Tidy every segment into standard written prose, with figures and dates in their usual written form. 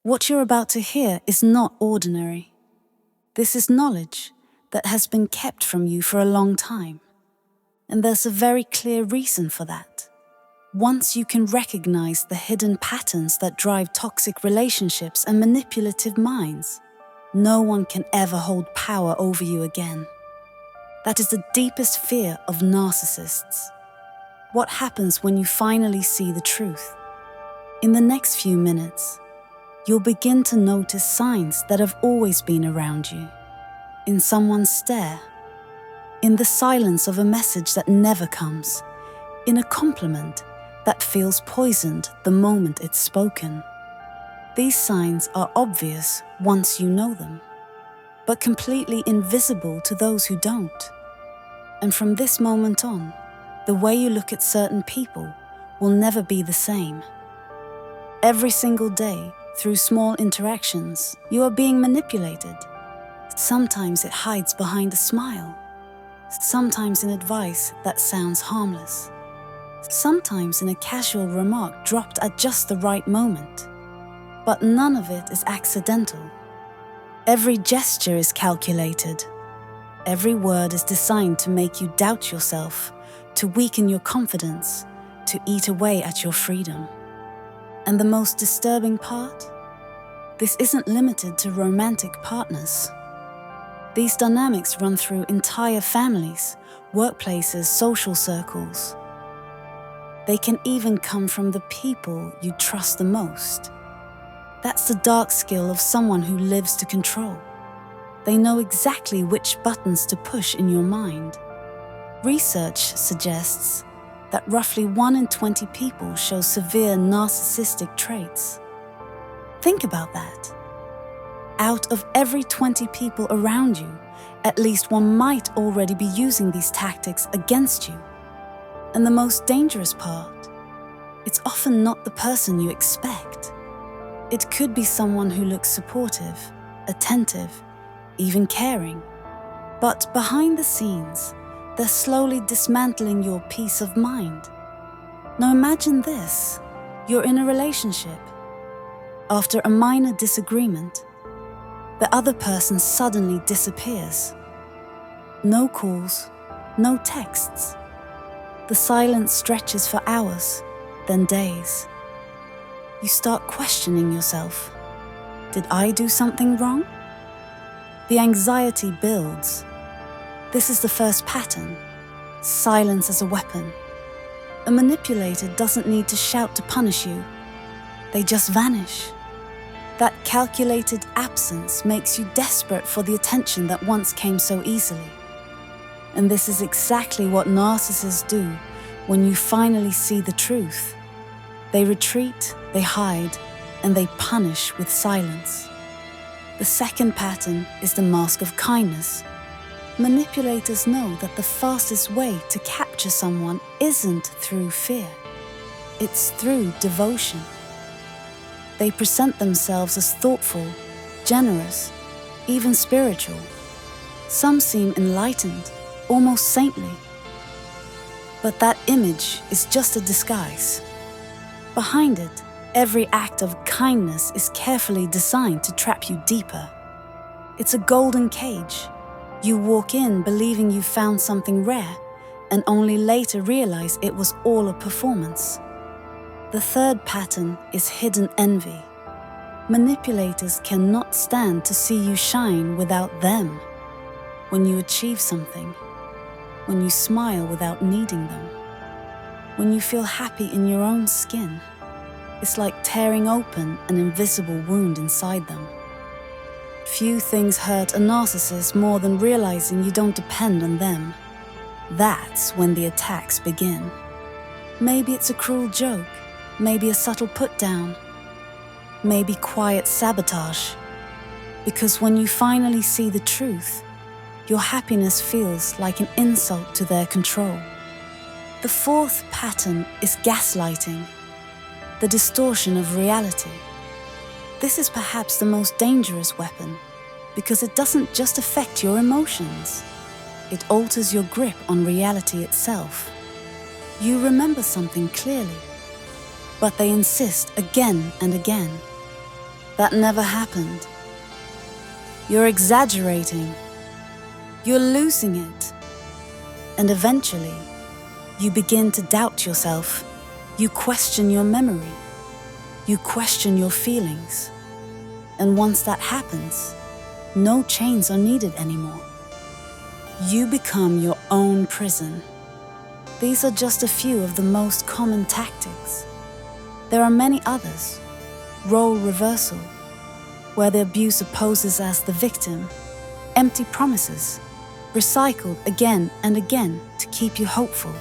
What you're about to hear is not ordinary. This is knowledge that has been kept from you for a long time. And there's a very clear reason for that. Once you can recognize the hidden patterns that drive toxic relationships and manipulative minds, no one can ever hold power over you again. That is the deepest fear of narcissists. What happens when you finally see the truth? In the next few minutes, you'll begin to notice signs that have always been around you. In someone's stare, in the silence of a message that never comes, in a compliment that feels poisoned the moment it's spoken. These signs are obvious once you know them, but completely invisible to those who don't. And from this moment on, the way you look at certain people will never be the same. Every single day, through small interactions, you are being manipulated. Sometimes it hides behind a smile. Sometimes in advice that sounds harmless. Sometimes in a casual remark dropped at just the right moment. But none of it is accidental. Every gesture is calculated. Every word is designed to make you doubt yourself, to weaken your confidence, to eat away at your freedom. And the most disturbing part? This isn't limited to romantic partners. These dynamics run through entire families, workplaces, social circles. They can even come from the people you trust the most. That's the dark skill of someone who lives to control. They know exactly which buttons to push in your mind. Research suggests that roughly 1 in 20 people show severe narcissistic traits. Think about that. Out of every 20 people around you, at least one might already be using these tactics against you. And the most dangerous part, it's often not the person you expect. It could be someone who looks supportive, attentive, even caring. But behind the scenes, they're slowly dismantling your peace of mind. Now imagine this. You're in a relationship. After a minor disagreement, the other person suddenly disappears. No calls, no texts. The silence stretches for hours, then days. You start questioning yourself. Did I do something wrong? The anxiety builds. This is the first pattern, silence as a weapon. A manipulator doesn't need to shout to punish you. They just vanish. That calculated absence makes you desperate for the attention that once came so easily. And this is exactly what narcissists do when you finally see the truth. They retreat, they hide, and they punish with silence. The second pattern is the mask of kindness. Manipulators know that the fastest way to capture someone isn't through fear. It's through devotion. They present themselves as thoughtful, generous, even spiritual. Some seem enlightened, almost saintly. But that image is just a disguise. Behind it, every act of kindness is carefully designed to trap you deeper. It's a golden cage. You walk in believing you found something rare, and only later realize it was all a performance. The third pattern is hidden envy. Manipulators cannot stand to see you shine without them. When you achieve something, when you smile without needing them, when you feel happy in your own skin, it's like tearing open an invisible wound inside them. Few things hurt a narcissist more than realizing you don't depend on them. That's when the attacks begin. Maybe it's a cruel joke, maybe a subtle put-down, maybe quiet sabotage. Because when you finally see the truth, your happiness feels like an insult to their control. The fourth pattern is gaslighting, the distortion of reality. This is perhaps the most dangerous weapon because it doesn't just affect your emotions. It alters your grip on reality itself. You remember something clearly, but they insist again and again. That never happened. You're exaggerating. You're losing it. And eventually, you begin to doubt yourself. You question your memory. You question your feelings. And once that happens, no chains are needed anymore. You become your own prison. These are just a few of the most common tactics. There are many others. Role reversal, where the abuser poses as the victim. Empty promises, recycled again and again to keep you hopeful.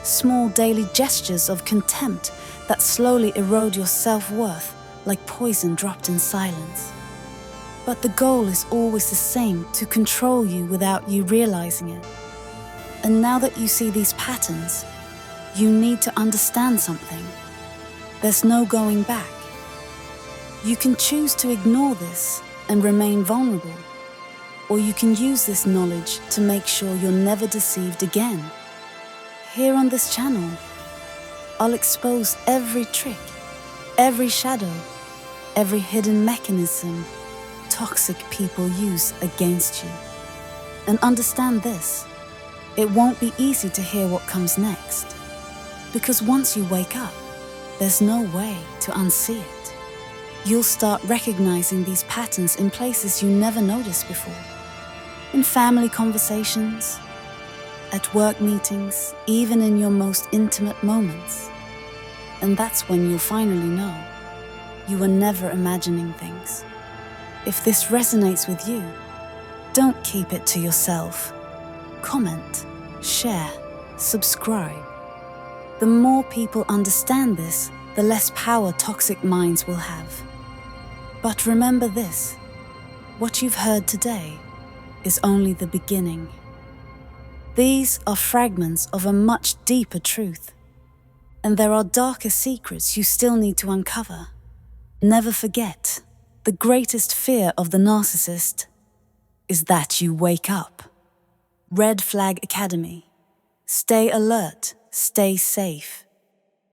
Small daily gestures of contempt that slowly erode your self-worth like poison dropped in silence. But the goal is always the same, to control you without you realizing it. And now that you see these patterns, you need to understand something. There's no going back. You can choose to ignore this and remain vulnerable, or you can use this knowledge to make sure you're never deceived again. Here on this channel, I'll expose every trick, every shadow, every hidden mechanism toxic people use against you. And understand this, it won't be easy to hear what comes next. Because once you wake up, there's no way to unsee it. You'll start recognizing these patterns in places you never noticed before. In family conversations, at work meetings, even in your most intimate moments. And that's when you'll finally know you were never imagining things. If this resonates with you, don't keep it to yourself. Comment, share, subscribe. The more people understand this, the less power toxic minds will have. But remember this, what you've heard today is only the beginning. These are fragments of a much deeper truth, and there are darker secrets you still need to uncover. Never forget, the greatest fear of the narcissist is that you wake up. Red Flag Academy. Stay alert, stay safe.